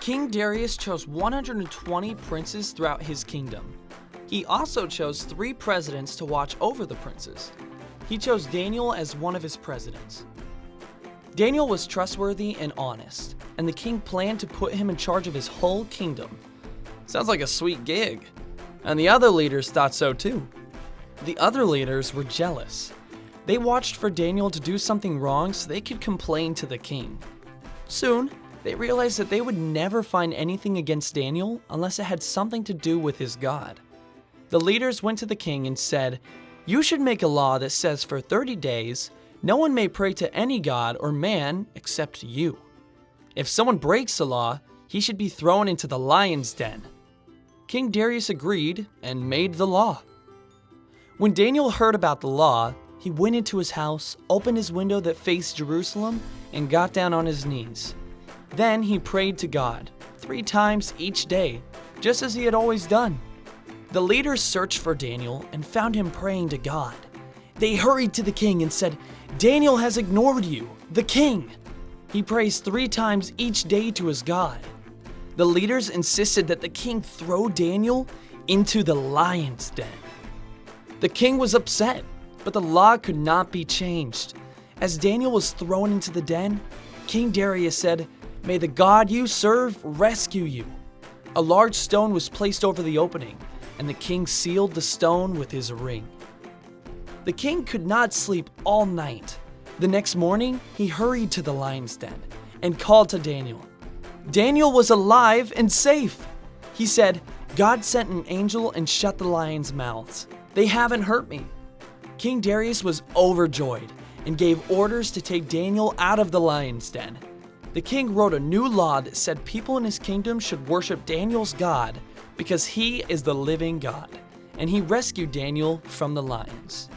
King Darius chose 120 princes throughout his kingdom. He also chose 3 presidents to watch over the princes. He chose Daniel as one of his presidents. Daniel was trustworthy and honest, and the king planned to put him in charge of his whole kingdom. Sounds like a sweet gig. And the other leaders thought so too. The other leaders were jealous. They watched for Daniel to do something wrong so they could complain to the king. Soon, they realized that they would never find anything against Daniel unless it had something to do with his God. The leaders went to the king and said, "You should make a law that says for 30 days, no one may pray to any god or man except you. If someone breaks the law, he should be thrown into the lion's den." King Darius agreed and made the law. When Daniel heard about the law, he went into his house, opened his window that faced Jerusalem, and got down on his knees. Then he prayed to God 3 times each day, just as he had always done. The leaders searched for Daniel and found him praying to God. They hurried to the king and said, "Daniel has ignored you, the king. He prays 3 times each day to his God." The leaders insisted that the king throw Daniel into the lion's den. The king was upset, but the law could not be changed. As Daniel was thrown into the den, King Darius said, "May the God you serve rescue you." A large stone was placed over the opening, and the king sealed the stone with his ring. The king could not sleep all night. The next morning, he hurried to the lion's den and called to Daniel. Daniel was alive and safe. He said, "God sent an angel and shut the lions' mouths. They haven't hurt me." King Darius was overjoyed and gave orders to take Daniel out of the lion's den. The king wrote a new law that said people in his kingdom should worship Daniel's God because he is the living God, and he rescued Daniel from the lions.